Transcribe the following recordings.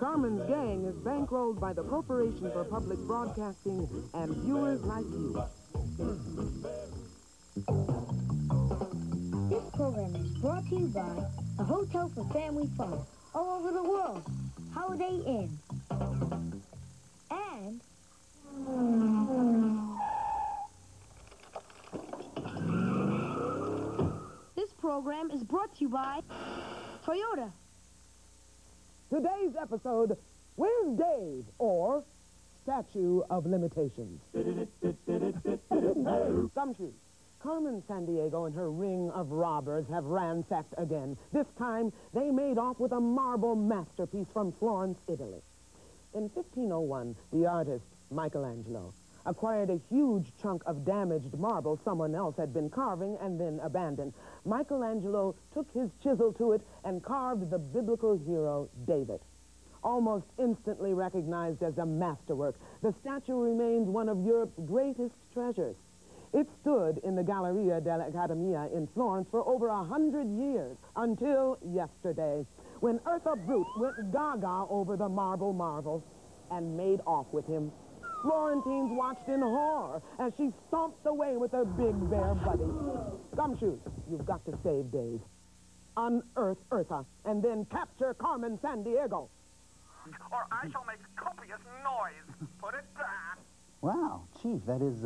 Carmen's gang is bankrolled by the Corporation for Public Broadcasting and viewers like you. This program is brought to you by a hotel for family fun all over the world, Holiday Inn. And this program is brought to you by Toyota. Today's episode, Where's Dave? Or Statue of Limitations. Gumshoes. Carmen SanDiego and her ring of robbers have ransacked again. This time, they made off with a marble masterpiece from Florence, Italy. In 1501, the artist, Michelangelo, acquired a huge chunk of damaged marble someone else had been carving and then abandoned. Michelangelo took his chisel to it and carved the biblical hero, David. Almost instantly recognized as a masterwork, the statue remains one of Europe's greatest treasures. It stood in the Galleria dell'Accademia in Florence for over 100 years, until yesterday, when Eartha Brute went gaga over the marble marvel and made off with him. Florentines watched in horror as she stomped away with her big bear buddy. Gumshoes, you've got to save Dave. Unearth Eartha, and then capture Carmen SanDiego. Or I shall make copious noise. Put it back. Wow, Chief, that is,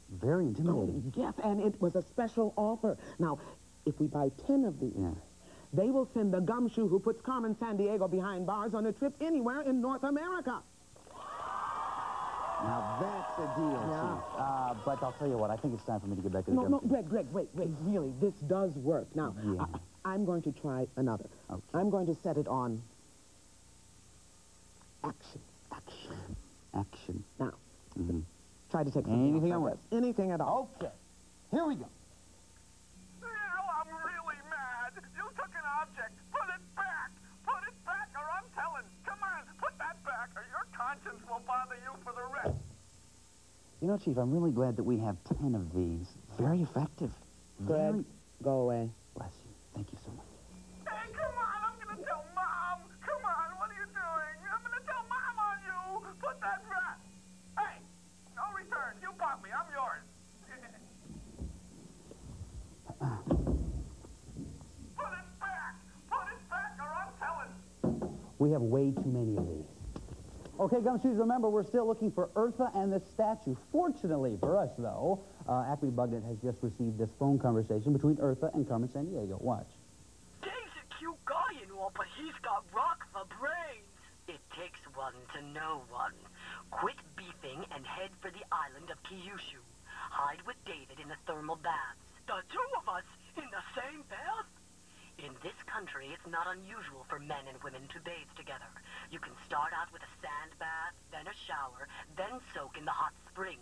very intimidating. Oh, yes, and it was a special offer. Now, if we buy 10 of these, they will send the gumshoe who puts Carmen SanDiego behind bars on a trip anywhere in North America. Now, that's a deal, Chief. But I'll tell you what, I think it's time for me to get back to the No, Greg, wait. Really, this does work. Now, I'm going to try another. Okay. I'm going to set it on action. Action. Now, try to take anything I want. Anything at all. Okay. Here we go. Now I'm really mad. You took an object. Put it back. Put it back or I'm telling. Come on, put that back or your conscience will bother you for the rest. You know, Chief, I'm really glad that we have 10 of these. Very effective. Greg, go away. Bless you. Thank you so much. Hey, come on. I'm going to tell Mom. Come on, what are you doing? I'm going to tell Mom on you. Put that back. Hey, no return. You bought me. I'm yours. Put it back. Put it back or I'm telling. We have way too many of these. Okay, Gumshoes, remember, we're still looking for Eartha and the statue. Fortunately for us, though, Acme Bugnet has just received this phone conversation between Eartha and Carmen SanDiego. Watch. Dave's a cute guy and all, but he's got rock for brains. It takes one to know one. Quit beefing and head for the island of Kyushu. Hide with David in the thermal baths. The two of us in the same bath? In this country, it's not unusual for men and women to bathe together. You can start out with a sand bath, then a shower, then soak in the hot springs.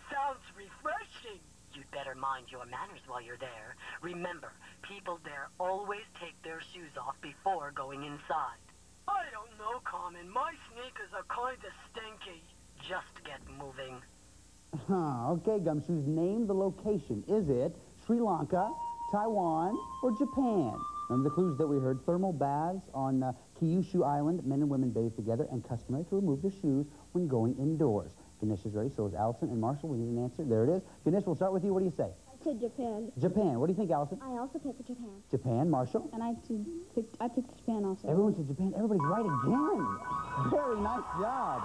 Sounds refreshing. You'd better mind your manners while you're there. Remember, people there always take their shoes off before going inside. I don't know, Carmen. My sneakers are kind of stinky. Just get moving. Okay, Gumshoes, name the location. Is it Sri Lanka, Taiwan, or Japan? Remember the clues that we heard. Thermal baths on Kyushu Island. Men and women bathe together and customary to remove their shoes when going indoors. Ganesh is ready, so is Allison and Marshall. We need an answer. There it is. Ganesh, we'll start with you. What do you say? I said Japan. Japan. What do you think, Allison? I also picked Japan. Japan. Marshall? And I picked Japan also. Everyone said Japan. Everybody's right again. Very nice job.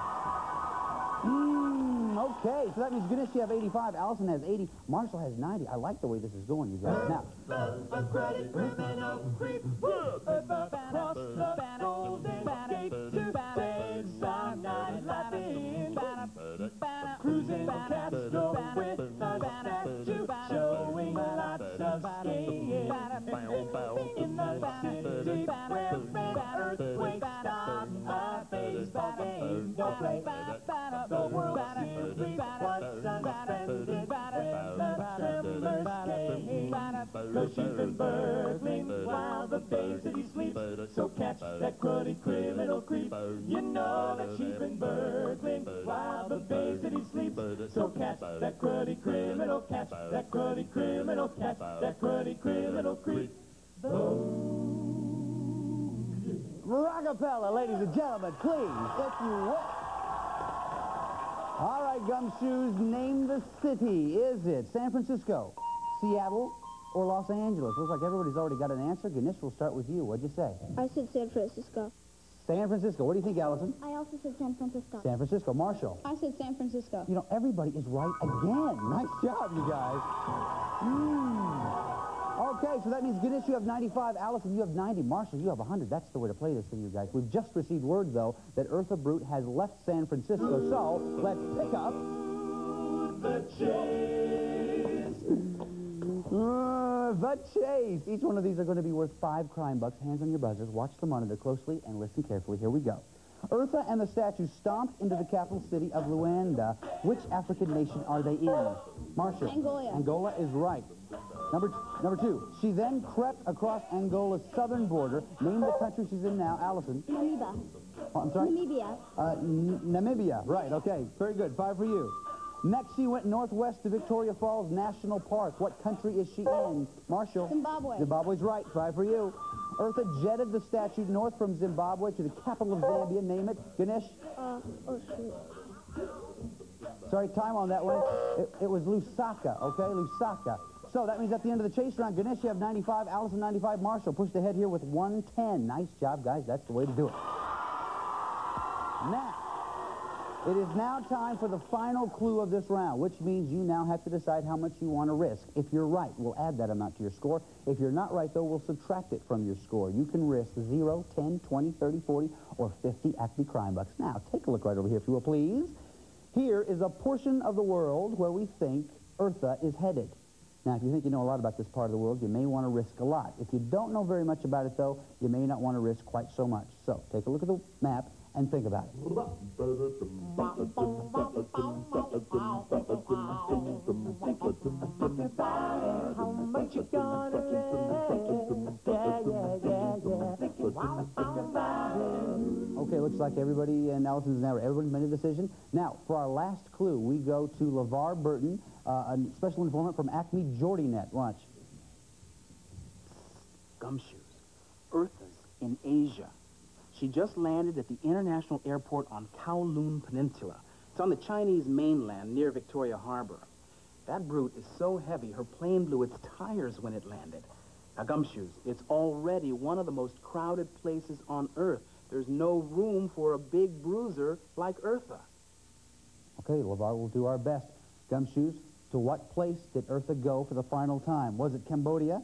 Okay, so that means Ganesh, you have 85. Allison has 80. Marshall has 90. I like the way this is going, you guys. Now. Cruising Castro with the statue, showing lots of skiing. In the city where an earthquake stopped a baseball game. Don't play. The World Series was suspended when the Tremors came. 'Cause she's been burgling while the Bay City sleeps. So catch that cruddy criminal creep. You know that she's been burgling while the Bay City sleeps. So catch that cruddy criminal, catch that cruddy criminal, catch that cruddy criminal creep. Boom. Rockapella, ladies and gentlemen, please, if you will. All right, Gumshoes, name the city. Is it San Francisco, Seattle, or Los Angeles? Looks like everybody's already got an answer. Ganesh, we'll start with you. What'd you say? I said San Francisco. San Francisco. What do you think, Allison? I also said San Francisco. San Francisco. Marshall? I said San Francisco. You know, everybody is right again. Nice job, you guys. Okay, so that means Ganesh, you have 95. Allison, you have 90. Marshall, you have 100. That's the way to play this thing, you guys. We've just received word, though, that Eartha Brute has left San Francisco. So, let's pick up the chase. The chase. Each one of these are going to be worth 5 crime bucks. Hands on your buzzers. Watch the monitor closely and listen carefully. Here we go. Eartha and the statue stomped into the capital city of Luanda. Which African nation are they in? Marshall. Angola. Angola is right. Number 2. She then crept across Angola's southern border. Name the country she's in now. Allison. Namibia. Oh, I'm sorry? Namibia. Namibia. Right, okay. Very good. 5 for you. Next, she went northwest to Victoria Falls National Park. What country is she in? Marshall. Zimbabwe. Zimbabwe's right. 5 for you. Eartha jetted the statue north from Zimbabwe to the capital of Zambia. Name it. Ganesh? Oh, shoot. Sorry, time on that one. It was Lusaka, okay? Lusaka. So that means at the end of the chase round, Ganesh, you have 95, Allison 95, Marshall pushed ahead here with 110. Nice job, guys. That's the way to do it. Now, it is now time for the final clue of this round, which means you now have to decide how much you want to risk. If you're right, we'll add that amount to your score. If you're not right, though, we'll subtract it from your score. You can risk 0, 10, 20, 30, 40, or 50 Acme Crime Bucks. Now, take a look right over here, if you will, please. Here is a portion of the world where we think Eartha is headed. Now, if you think you know a lot about this part of the world, you may want to risk a lot. If you don't know very much about it, though, you may not want to risk quite so much. So, take a look at the map and think about it. Okay, looks like everybody, and Allison's now, everybody's made a decision. Now, for our last clue, we go to LeVar Burton, a special informant from Acme JordyNet. Watch. Gumshoes. Eartha's in Asia. She just landed at the international airport on Kowloon Peninsula. It's on the Chinese mainland near Victoria Harbor. That brute is so heavy, her plane blew its tires when it landed. Now, Gumshoes, it's already one of the most crowded places on Earth. There's no room for a big bruiser like Eartha. Okay, LeVar, we'll do our best. Gumshoes, to what place did Eartha go for the final time? Was it Cambodia,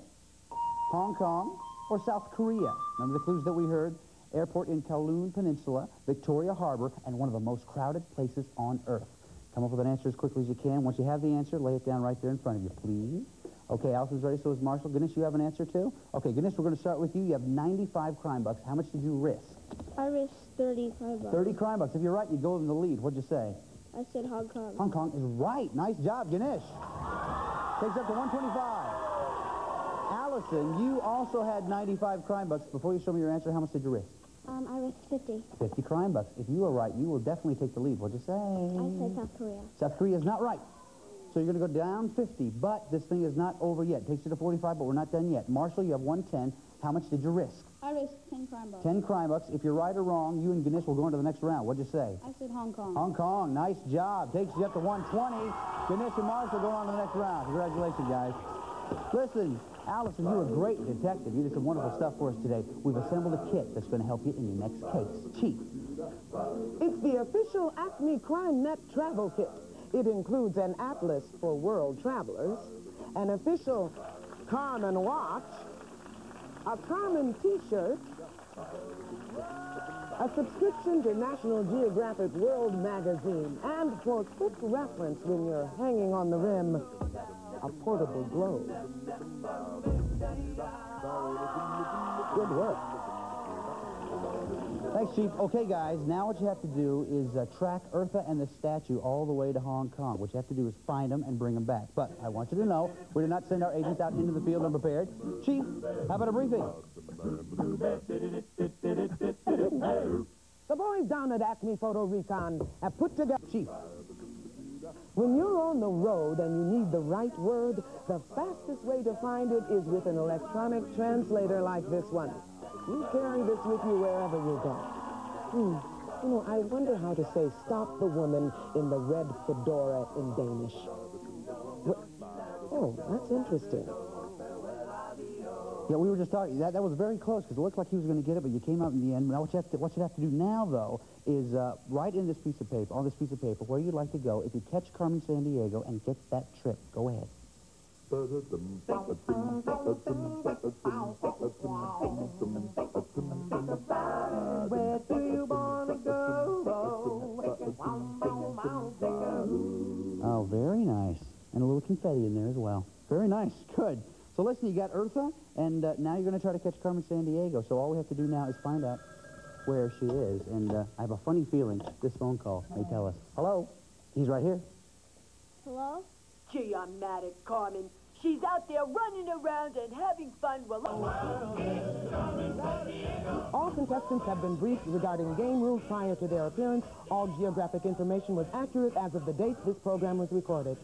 Hong Kong, or South Korea? Remember the clues that we heard? Airport in Kowloon Peninsula, Victoria Harbor, and one of the most crowded places on Earth. Come up with an answer as quickly as you can. Once you have the answer, lay it down right there in front of you, please. Okay, Allison's ready, so is Marshall. Ganesh, you have an answer, too? Okay, Ganesh, we're going to start with you. You have 95 crime bucks. How much did you risk? I risked 35 bucks. 30 crime bucks. If you're right, you go in the lead. What'd you say? I said Hong Kong. Hong Kong is right. Nice job, Ganesh. Takes up to 125. Allison, you also had 95 crime bucks. Before you show me your answer, how much did you risk? I risked 50. 50 crime bucks. If you are right, you will definitely take the lead. What'd you say? I said South Korea. South Korea is not right. So you're going to go down 50, but this thing is not over yet. It takes you to 45, but we're not done yet. Marshall, you have 110. How much did you risk? I risked 10 crime bucks. 10 crime bucks. If you're right or wrong, you and Ganesh will go into the next round. What'd you say? I said Hong Kong. Hong Kong. Nice job. Takes you up to 120. Ganesh and Marshall go on to the next round. Congratulations, guys. Listen, Allison, you were a great detective. You did some wonderful stuff for us today. We've assembled a kit that's going to help you in your next case. Chief. It's the official Acme Crime Net travel kit. It includes an atlas for world travelers, an official Carmen watch, a Carmen t-shirt, a subscription to National Geographic World magazine, and for quick reference when you're hanging on the rim, a portable globe. Good work. Thanks, Chief. Okay, guys, now what you have to do is track Eartha and the statue all the way to Hong Kong. What you have to do is find them and bring them back. But I want you to know, we did not send our agents out into the field unprepared. Chief, how about a briefing? The boys down at Acme Photo Recon have put together... Chief. When you're on the road and you need the right word, the fastest way to find it is with an electronic translator like this one. You carry this with you wherever you go. You know, I wonder how to say stop the woman in the red fedora in Danish. Oh, that's interesting. Yeah, we were just talking. That was very close because it looked like he was going to get it, but you came out in the end. Now, what you have to do now, though, is write in this piece of paper, on this piece of paper, where you'd like to go. If you catch Carmen SanDiego and get that trip, go ahead. Where do you want to go? Oh, very nice. And a little confetti in there as well. Very nice. Good. So listen, you got Eartha, and now you're going to try to catch Carmen SanDiego. So all we have to do now is find out where she is. And I have a funny feeling this phone call may tell us. Hello? He's right here. Hello? Gee, I'm mad at Carmen. She's out there running around and having fun while All contestants have been briefed regarding game rules prior to their appearance. All geographic information was accurate as of the date this program was recorded.